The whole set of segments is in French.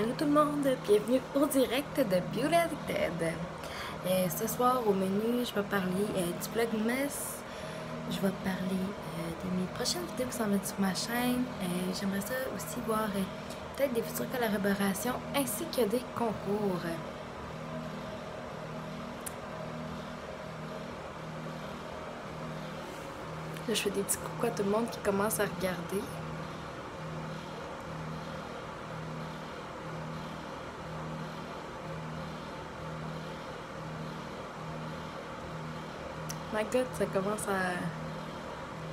Allô tout le monde, bienvenue au direct de Beauty Addicted. Ce soir au menu, je vais parler du Vlogmas. Je vais parler de mes prochaines vidéos qui s'en viennent sur ma chaîne. J'aimerais ça aussi voir peut-être des futures collaborations ainsi que des concours. Là, je fais des petits coucou à tout le monde qui commence à regarder. My God, ça commence à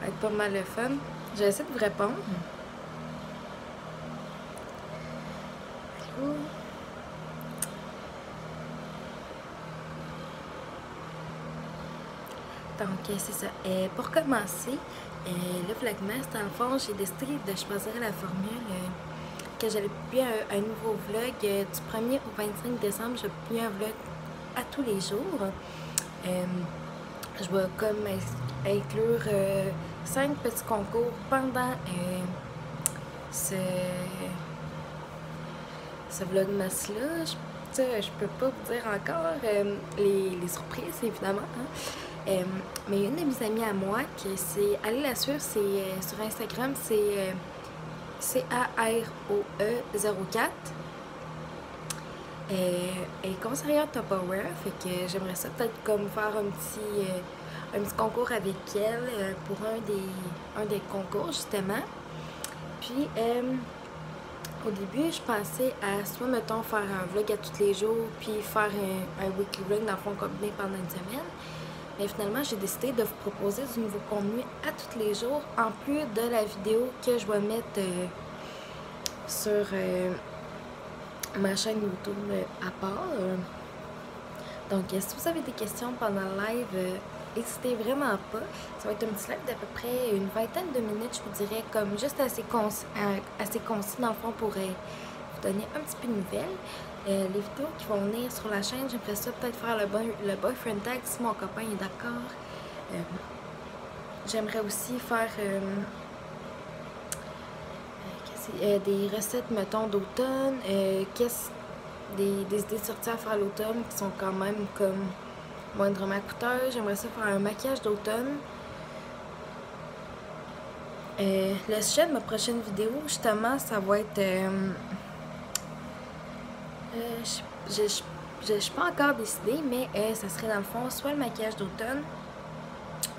être pas mal le fun. J'essaie de vous répondre. Allô? Donc, c'est ça. Pour commencer, le Vlogmas, dans le fond, j'ai décidé de choisir la formule que j'allais publier un nouveau vlog du 1er au 25 décembre. Je publie un vlog à tous les jours. Je vais comme inclure 5 petits concours pendant ce Vlogmas-là. Je peux pas vous dire encore les surprises, évidemment. Hein. Mais une de mes amies à moi, qui c'est allez la suivre, c'est sur Instagram, c'est CAROE04. Elle est conseillère Tupperware, fait que j'aimerais ça peut-être comme faire un petit concours avec elle pour un des concours justement. Puis au début je pensais à soit mettons faire un vlog à tous les jours puis faire un weekly vlog dans le fond combiné pendant une semaine. Mais finalement j'ai décidé de vous proposer du nouveau contenu à tous les jours en plus de la vidéo que je vais mettre sur ma chaîne YouTube à part. Donc, si vous avez des questions pendant le live, n'hésitez vraiment pas. Ça va être un petit live d'à peu près une vingtaine de minutes, je vous dirais, comme juste assez concis dans le fond pour vous donner un petit peu de nouvelles. Les vidéos qui vont venir sur la chaîne, j'aimerais ça peut-être faire le boyfriend tag si mon copain est d'accord. J'aimerais aussi faire des recettes, mettons, d'automne, des idées de sorties à faire à l'automne qui sont quand même comme moindrement coûteuses. J'aimerais ça faire un maquillage d'automne. Le sujet de ma prochaine vidéo, justement, ça va être... je suis pas encore décidée, mais ça serait dans le fond soit le maquillage d'automne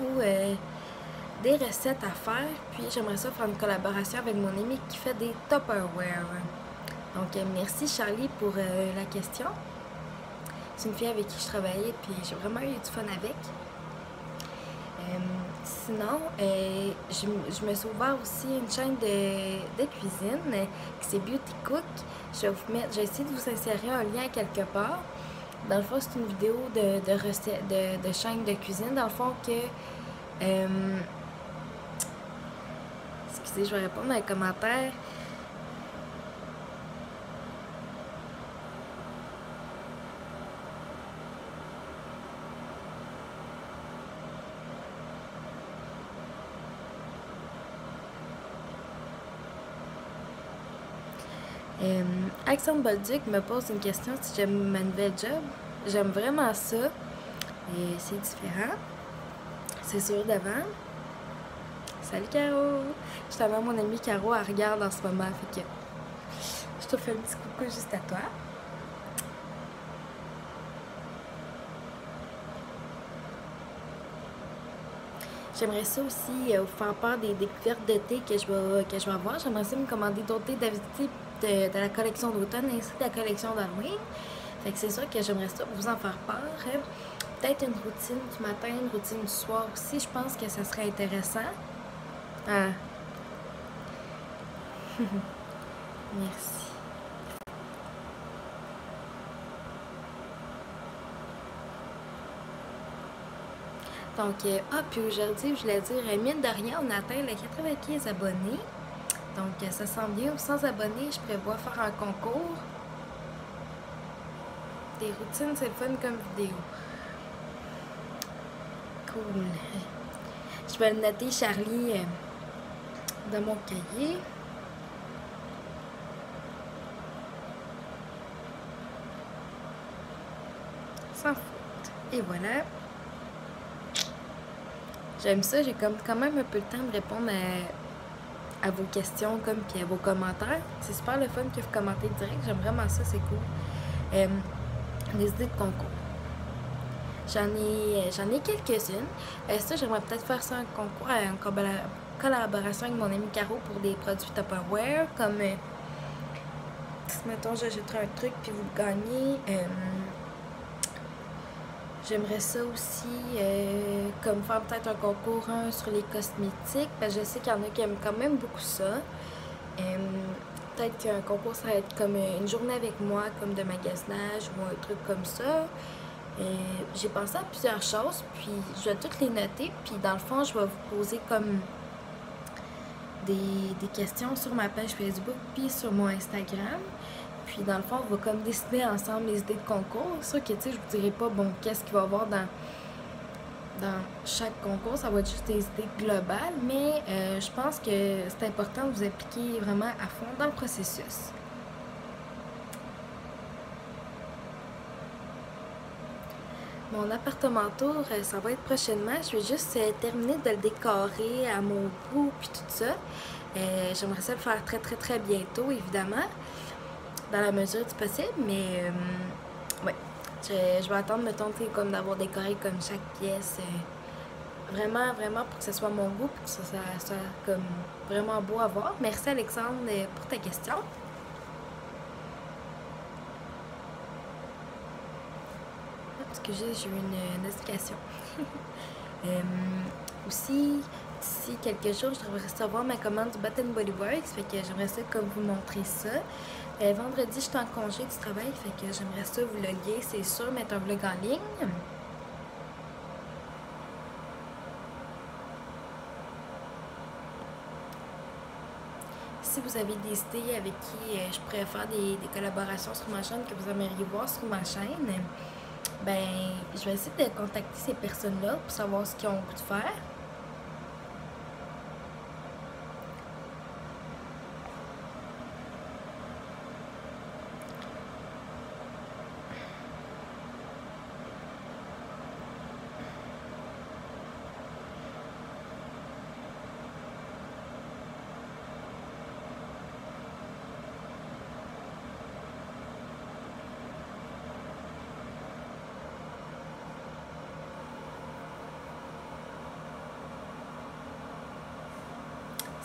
ou des recettes à faire. Puis j'aimerais ça faire une collaboration avec mon ami qui fait des Tupperware. Donc merci Charlie pour la question. C'est une fille avec qui je travaillais puis j'ai vraiment eu du fun avec. Sinon, je me suis ouvert aussi une chaîne de cuisine qui c'est Beauty Cook. Je vais essayer de vous insérer un lien quelque part. Dans le fond, c'est une vidéo de recettes de chaîne de cuisine. Dans le fond que excusez, je vais répondre dans les commentaires. Alexandre Bolduc me pose une question si j'aime ma nouvelle job. J'aime vraiment ça. Et c'est différent. C'est sûr d'avant. Salut Caro! Justement, mon amie Caro, elle regarde en ce moment. Fait que je te fais un petit coucou juste à toi. J'aimerais ça aussi vous faire part des découvertes d'été que je vais avoir. J'aimerais ça me commander d'autres thés d'activité de la collection d'automne ainsi que de la collection d'Halloween. Fait que c'est sûr que j'aimerais ça vous en faire part. Peut-être une routine du matin, une routine du soir aussi. Je pense que ça serait intéressant. Ah. Merci. Donc, puis aujourd'hui, je voulais dire, mine de rien, on a atteint les 95 abonnés. Donc, ça sent bien. Aux 100 abonnés, je prévois faire un concours. Des routines, c'est le fun comme vidéo. Cool. Je vais le noter, Charlie, dans mon cahier. sans faute. Et voilà. J'aime ça, j'ai quand même un peu le temps de répondre à vos questions puis à vos commentaires. C'est super le fun que vous commentez direct, j'aime vraiment ça, c'est cool. Les idées de concours. J'en ai quelques-unes. Ça, j'aimerais peut-être faire ça en concours en collaboration avec mon ami Caro pour des produits Tupperware, comme si mettons j'achèterais un truc puis vous le gagnez. J'aimerais ça aussi comme faire peut-être un concours sur les cosmétiques, parce que je sais qu'il y en a qui aiment quand même beaucoup ça. Peut-être qu'un concours, ça va être comme une journée avec moi, comme de magasinage ou un truc comme ça. J'ai pensé à plusieurs choses, puis je vais toutes les noter, puis dans le fond, je vais vous poser comme des questions sur ma page Facebook, puis sur mon Instagram. Puis dans le fond, on va comme décider ensemble les idées de concours. C'est sûr que, tu sais, je vous dirai pas, bon, qu'est-ce qu'il va y avoir dans chaque concours, ça va être juste des idées globales, mais je pense que c'est important de vous impliquer vraiment à fond dans le processus. Mon appartement tour, ça va être prochainement. Je vais juste terminer de le décorer à mon goût puis tout ça. J'aimerais ça le faire très très très bientôt, évidemment, dans la mesure du possible, mais ouais, je vais attendre, mettons, comme d'avoir décoré comme chaque pièce, vraiment pour que ce soit mon goût, pour que ça soit comme vraiment beau à voir. Merci Alexandre pour ta question. Excusez, j'ai eu une notification. Aussi, d'ici quelques jours, je devrais recevoir ma commande du Bath & Body Works, fait que j'aimerais ça comme vous montrer ça. Vendredi, je suis en congé du travail, fait que j'aimerais ça vous vlogger, c'est sûr, mettre un vlog en ligne. Si vous avez des idées avec qui je pourrais faire des collaborations sur ma chaîne que vous aimeriez voir sur ma chaîne, ben, je vais essayer de contacter ces personnes-là pour savoir ce qu'ils ont envie de faire.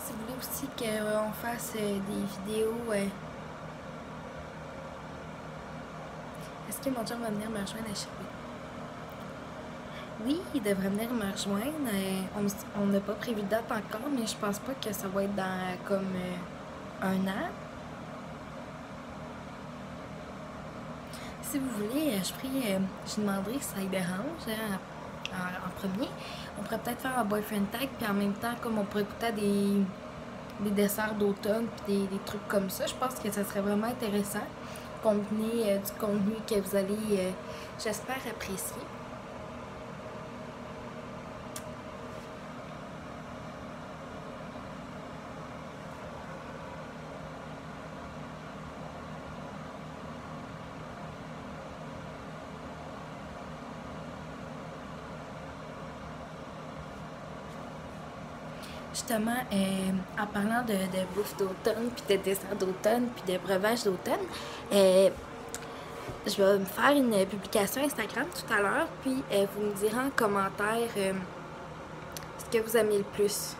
Si vous voulez aussi qu'on fasse des vidéos, est-ce que mon chum va venir me rejoindre à Chiré? Oui, il devrait venir me rejoindre. On n'a pas prévu de date encore, mais je pense pas que ça va être dans comme un an. Si vous voulez, je demanderai si ça lui dérange en premier. On pourrait peut-être faire un boyfriend tag, puis en même temps, comme on pourrait écouter des desserts d'automne, puis des trucs comme ça. Je pense que ça serait vraiment intéressant. Combiner du contenu que vous allez, j'espère, apprécier. Justement, en parlant de bouffe d'automne, puis de dessert d'automne, puis de breuvage d'automne, je vais me faire une publication Instagram tout à l'heure, puis vous me direz en commentaire ce que vous aimez le plus.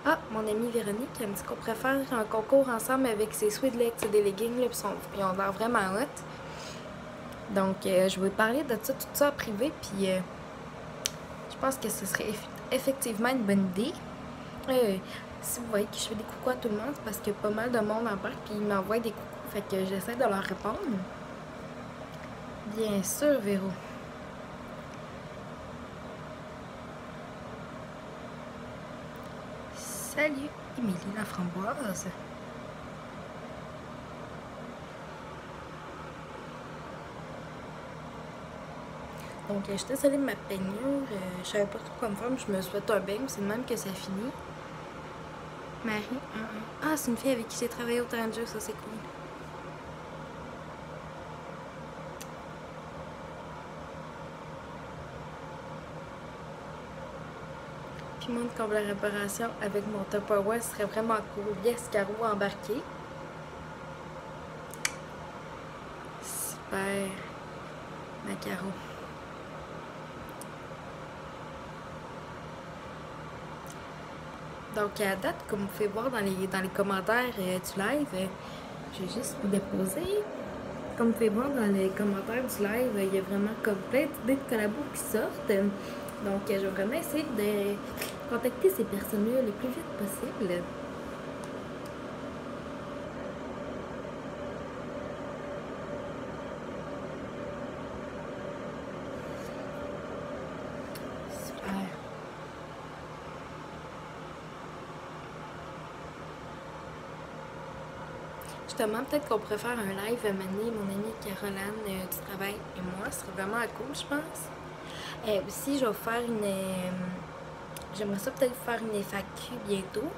Ah, mon amie Véronique, elle me dit qu'on pourrait faire un concours ensemble avec ses sweat legs, des leggings, là, puis on a vraiment hot. Donc, je vais parler de ça, tout ça en privé, puis je pense que ce serait effectivement une bonne idée. Si vous voyez que je fais des coucou à tout le monde, c'est parce que pas mal de monde en parle, puis ils m'envoient des coucou, fait que j'essaie de leur répondre. Bien sûr, Véro. Salut, Émilie la framboise. Donc, je suis désolée de ma peignure. Je savais pas trop quoi me faire, mais je me suis fait un bain. C'est de même que ça finit. Marie, ah, c'est une fille avec qui j'ai travaillé au terrain de jeu, ça c'est cool. qui montre comme la réparation avec mon Tupperware, ce serait vraiment cool. Yes, Caro embarqué. Super. Ma Caro. Donc à date, comme vous pouvez voir dans les commentaires du live, je vais juste vous déposer. Comme vous pouvez voir dans les commentaires du live, il y a vraiment comme plein d'idées de collabos qui sortent. Donc je vais vraiment essayer de contacter ces personnes-là le plus vite possible. Super. Justement, peut-être qu'on pourrait faire un live mener mon amie Caroline du travail et moi. Ce serait vraiment cool, je pense. Aussi, je vais faire une... j'aimerais ça peut-être faire une FAQ bientôt.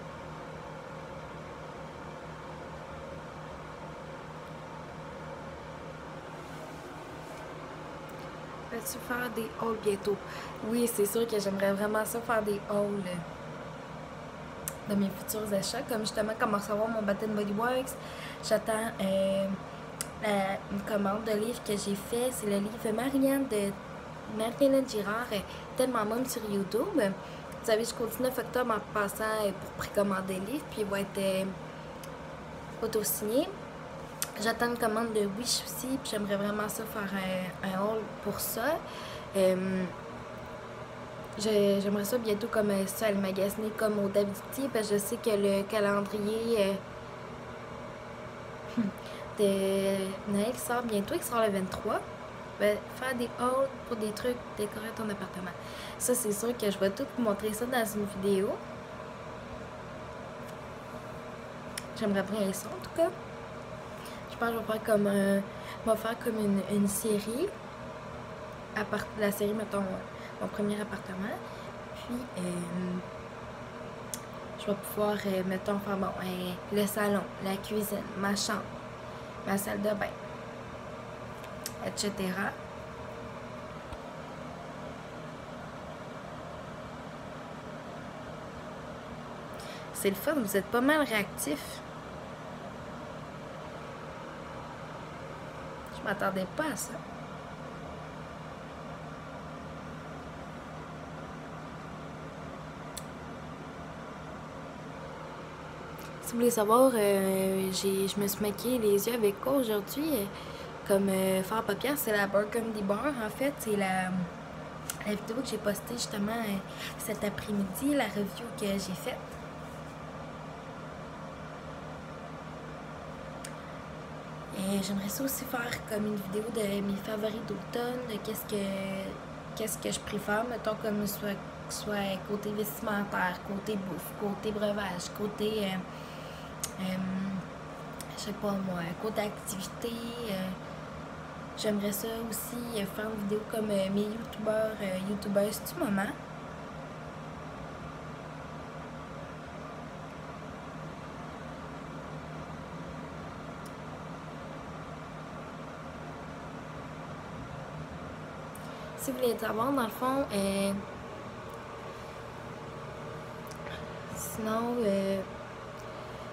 Vas-tu faire des hauls bientôt? Oui, c'est sûr que j'aimerais vraiment ça faire des hauls de mes futurs achats. Comme justement, comment recevoir mon Bath Body Works. J'attends une commande de livre que j'ai fait. C'est le livre Marie-Hélène Girard, tellement même sur YouTube. Vous savez, jusqu'au 19 octobre en passant pour précommander le livre, puis il va être auto-signé. J'attends une commande de Wish aussi, puis j'aimerais vraiment ça faire un haul pour ça. J'aimerais ça bientôt comme ça, le magasiner comme au Davidity, parce que je sais que le calendrier de Noël sort bientôt, il sort le 23. Ben, faire des hauls pour des trucs, décorer ton appartement. Ça, c'est sûr que je vais tout vous montrer ça dans une vidéo. J'aimerais bien ça, en tout cas. Je pense que je vais faire comme une série. La série, mettons, mon premier appartement. Puis, je vais pouvoir, mettons, faire le salon, la cuisine, ma chambre, ma salle de bain, etc. C'est le fun, vous êtes pas mal réactifs. Je m'attendais pas à ça. Si vous voulez savoir, je me suis maquillée les yeux avec quoi aujourd'hui? Comme fard à paupières, c'est la Burgundy Bar. En fait, c'est la vidéo que j'ai postée justement cet après-midi, la review que j'ai faite. J'aimerais ça aussi faire comme une vidéo de mes favoris d'automne, de qu'est-ce que je préfère, mettons comme soit côté vestimentaire, côté bouffe, côté breuvage, côté je sais pas moi, côté activité. J'aimerais ça aussi faire une vidéo comme mes youtubeuses du moment. Si vous voulez savoir, dans le fond, sinon,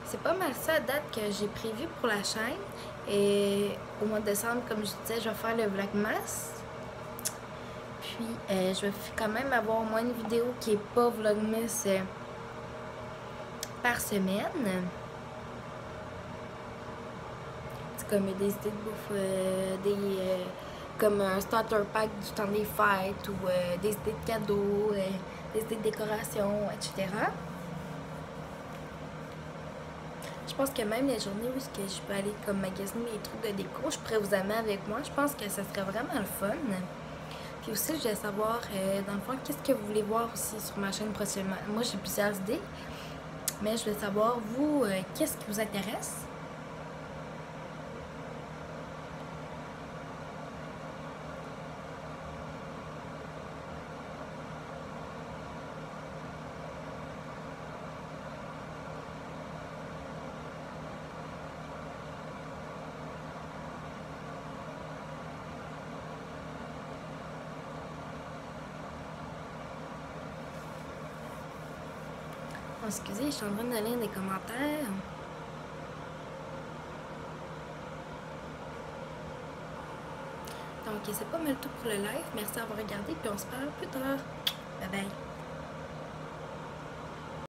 c'est pas mal ça à date que j'ai prévu pour la chaîne. Et au mois de décembre, comme je disais, je vais faire le Vlogmas. Puis, je vais quand même avoir au moins une vidéo qui est pas Vlogmas par semaine. C'est comme des idées de bouffe, comme un starter pack du temps des fêtes ou des idées de cadeaux, des idées de décoration, etc. Je pense que même les journées où je peux aller comme magasiner mes trucs de déco, je pourrais vous amener avec moi. Je pense que ça serait vraiment le fun. Puis aussi, je voulais savoir, dans le fond, qu'est-ce que vous voulez voir aussi sur ma chaîne prochainement. Moi, j'ai plusieurs idées, mais je voulais savoir, vous, qu'est-ce qui vous intéresse? excusez, je suis en train de lire des commentaires. Donc, c'est pas mal tout pour le live. Merci d'avoir regardé, puis on se parle plus tard. Bye bye.